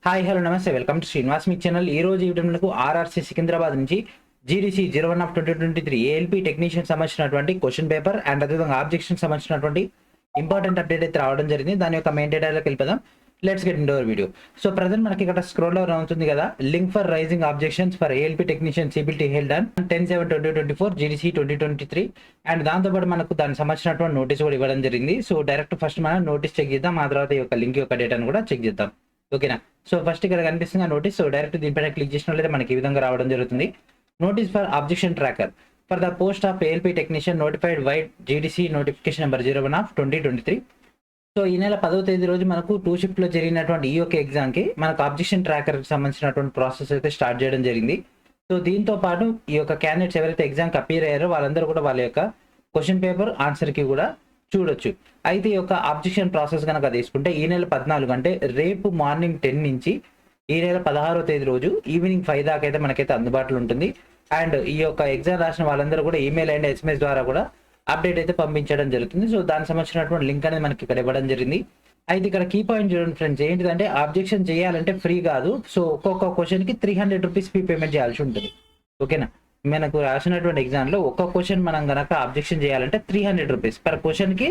Hi hello నమస్తే welcome to Srinivas మీ channel. ఈ రోజు ఈ వీడియో మనకు ఆర్ఆర్సీ సికింద్రాబాద్ నుంచి జీడీసీ 01/2023 ఏఎల్పీ టెక్నీషియన్ సంబంధించినటువంటి క్వశ్చన్ పేపర్ అండ్ అదేవిధంగా ఆబ్జెక్షన్ సంబంధించినటువంటి ఇంపార్టెంట్ అప్డేట్ అయితే రావడం జరిగింది. దాని యొక్క మెయిన్ డేటాలోకి వెళ్ళిపోదాం. Let's get into our video. So present మనకి ఇక్కడ స్క్రోల్ డౌన్ అవుతుంది కదా, link for raising objections for ALP technician CBT held on 10/7/2024 GDC 2023 and దాంతోపాటు మనకు దానికి సంబంధించినటువంటి నోటీస్ కూడా ఇవ్వడం జరిగింది. సో డైరెక్ట్ ఫస్ట్ మనం నోటీస్ చెక్ చేద్దాం, ఆ తర్వాత ఈ యొక్క లింక్ యొక్క డేటాను కూడా చెక్ చేద్దాం. ఓకేనా. సో ఫస్ట్ ఇక్కడ కనిపిస్తుంది నోటీస్. సో డైరెక్ట్ దీనిపైన క్లిక్ చేసినట్లయితే మనకి ఈ విధంగా రావడం జరుగుతుంది. Notice for objection tracker for the post of ALP technician notified wide GDC notification number 01/2023. So ఈ నెల 10వ తేదీ రోజు మనకు 2 షిఫ్ట్లో జరిగినటువంటి ఈ యొక్క ఎగ్జామ్కి మనకు అబ్జెక్షన్ ట్రాకర్కి సంబంధించినటువంటి ప్రాసెస్ అయితే స్టార్ట్ చేయడం జరిగింది. సో దీంతో పాటు ఈ యొక్క క్యాండిడేట్స్ ఎవరైతే ఎగ్జామ్కి అపీర్ అయ్యారో వాళ్ళందరూ కూడా వాళ్ళ యొక్క క్వశ్చన్ పేపర్ ఆన్సర్కి కూడా చూడొచ్చు. అయితే ఈ యొక్క అబ్జెక్షన్ ప్రాసెస్ కనుక తీసుకుంటే ఈ నెల 14 అంటే రేపు మార్నింగ్ 10 నుంచి ఈ నెల 16వ తేదీ రోజు ఈవినింగ్ 5 దాకా అయితే మనకైతే అందుబాటులో ఉంటుంది. అండ్ ఈ యొక్క ఎగ్జామ్ రాసిన వాళ్ళందరూ కూడా ఈమెయిల్ అండ్ ఎస్ఎంఎస్ ద్వారా కూడా అప్డేట్ అయితే పంపించడం జరుగుతుంది. సో దానికి సంబంధించినటువంటి లింక్ అనేది మనకి ఇక్కడ ఇవ్వడం జరిగింది. అయితే ఇక్కడ కీ పాయింట్ చూడండి ఫ్రెండ్స్, ఏంటిదంటే అబ్జెక్షన్ చేయాలంటే ఫ్రీ కాదు. సో ఒక్కొక్క క్వశ్చన్కి 300 రూపీస్ ఫీ పేమెంట్ చేయాల్సి ఉంటుంది. ఓకేనా. మనకు రాసినటువంటి ఎగ్జామ్లో ఒక్క క్వశ్చన్ మనం కనుక అబ్జెక్షన్ చేయాలంటే 300 రూపీస్ పర్ క్వశ్చన్కి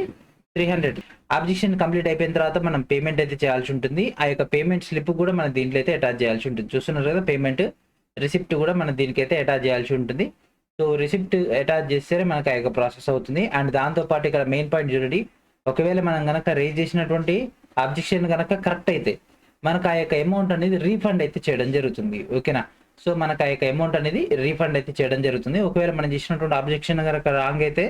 300. అబ్జెక్షన్ కంప్లీట్ అయిపోయిన తర్వాత మనం పేమెంట్ అయితే చేయాల్సి ఉంటుంది. ఆ యొక్క పేమెంట్ స్లిప్ కూడా మనం దీంట్లో అయితే అటాచ్ చేయాల్సి ఉంటుంది. చూస్తున్నారు కదా, పేమెంట్ రిసిప్ట్ కూడా మనం దీనికైతే అటాచ్ చేయాల్సి ఉంటుంది. సో రిసిప్ట్ అటాచ్ చేస్తే మనకు ఆ యొక్క ప్రాసెస్ అవుతుంది. అండ్ దాంతోపాటు ఇక్కడ మెయిన్ పాయింట్ చూడండి, ఒకవేళ మనం కనుక రేజ్ చేసినటువంటి అబ్జెక్షన్ కనుక కరెక్ట్ అయితే మనకు ఆ యొక్క అమౌంట్ అనేది రీఫండ్ అయితే చేయడం జరుగుతుంది. ఓకేనా. సో మనకు ఆ యొక్క అమౌంట్ అనేది రీఫండ్ అయితే చేయడం జరుగుతుంది. ఒకవేళ మనం చేసినటువంటి అబ్జెక్షన్ కనుక రాంగ్ అయితే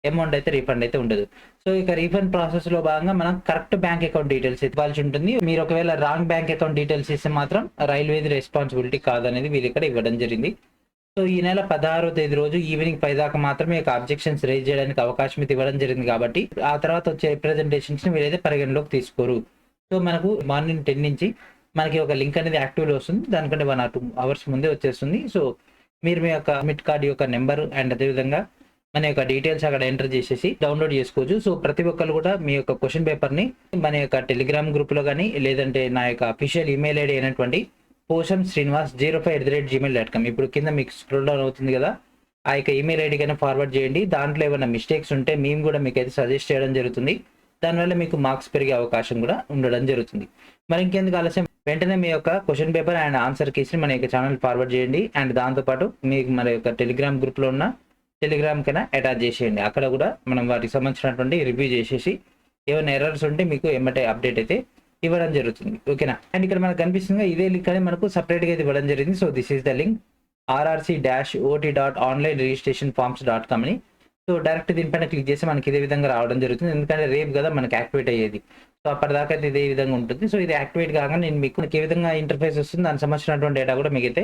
అమౌంట్ అయితే రీఫండ్ అయితే ఉండదు. సో ఇక రీఫండ్ ప్రాసెస్ లో భాగంగా మనం కరెక్ట్ బ్యాంక్ అకౌంట్ డీటెయిల్స్ ఇవ్వాల్సి ఉంటుంది. మీరు ఒకవేళ రాంగ్ బ్యాంక్ అకౌంట్ డీటెయిల్స్ ఇస్తే మాత్రం రైల్వేది రెస్పాన్సిబిలిటీ కాదనేది వీళ్ళు ఇక్కడ ఇవ్వడం జరిగింది. సో ఈ నెల 16వ తేదీ రోజు ఈవినింగ్ 5 దాకా మాత్రమే ఇక అబ్జెక్షన్స్ రేజ్ చేయడానికి అవకాశం అయితే ఇవ్వడం జరిగింది. కాబట్టి ఆ తర్వాత వచ్చే రిప్రజెంటేషన్స్ ని వీరైతే పరిగణలోకి తీసుకోరు. సో మనకు మార్నింగ్ 10 నుంచి మనకి ఒక లింక్ అనేది యాక్టివ్లో వస్తుంది. దానికంటే 1 or 2 hours ముందే వచ్చేస్తుంది. సో మీరు మీ యొక్క అడ్మిట్ కార్డ్ యొక్క నెంబర్ అండ్ అదేవిధంగా మన యొక్క డీటెయిల్స్ అక్కడ ఎంటర్ చేసేసి డౌన్లోడ్ చేసుకోవచ్చు. సో ప్రతి ఒక్కరు కూడా మీ యొక్క క్వశ్చన్ పేపర్ని మన యొక్క టెలిగ్రామ్ గ్రూప్లో కానీ లేదంటే నా యొక్క అఫీషియల్ ఈమెయిల్ ఐడి అయినటువంటి poshamsrinivas05@gmail.com ఇప్పుడు కింద మీకు స్క్రోల్ డౌన్ అవుతుంది కదా, ఆ యొక్క ఈమెయిల్ ఐడి కన్నా ఫార్వర్డ్ చేయండి. దాంట్లో ఏమైనా మిస్టేక్స్ ఉంటే మేము కూడా మీకు అయితే సజెస్ట్ చేయడం జరుగుతుంది. దానివల్ల మీకు మార్క్స్ పెరిగే అవకాశం కూడా ఉండడం జరుగుతుంది. మరి ఇంకెందుకు ఆలస్యం, వెంటనే మీ యొక్క క్వశ్చన్ పేపర్ అండ్ ఆన్సర్ కీస్ని మన యొక్క ఛానల్ ఫార్వర్డ్ చేయండి. అండ్ దాంతోపాటు మీకు మన యొక్క టెలిగ్రామ్ గ్రూప్లో ఉన్న టెలిగ్రామ్ కన్నా అటాచ్ చేసేయండి. అక్కడ కూడా మనం వాటికి సంబంధించినటువంటి రివ్యూ చేసేసి ఏమైనా ఎర్రర్స్ ఉంటే మీకు ఎమ్మటే అప్డేట్ అయితే ఇవ్వడం జరుగుతుంది. ఓకేనా. అండ్ ఇక్కడ మనకు కనిపిస్తుంది ఇదే లింక్ అనేది మనకు సపరేట్గా అయితే ఇవ్వడం జరిగింది. So this is the link rrc-ot.onlineregistrationforms.com అని. సో డైరెక్ట్ దీనిపైన క్లిక్ చేసి మనకి ఇదే విధంగా రావడం జరుగుతుంది. ఎందుకంటే రేపు కదా మనకి యాక్టివేట్ అయ్యేది. సో అప్పటిదాకా అయితే ఇదే విధంగా ఉంటుంది. సో ఇది యాక్టివేట్ కాగా నేను మీకు ఏ విధంగా ఇంటర్ఫేస్ వస్తుంది దానికి సంబంధించినటువంటి డేటా కూడా మీకు అయితే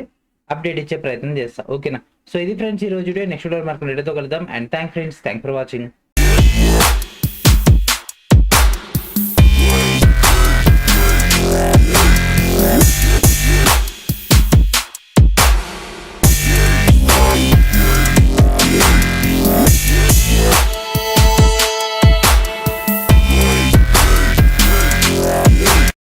అప్డేట్ ఇచ్చే ప్రయత్నం చేస్తాను. ఓకేనా. సో ఇది ఫ్రెండ్స్ ఈ రోజు వీడియో. నెక్స్ట్ వీడియో మనకు డేటాతో కలుద్దాం. And thank for watching.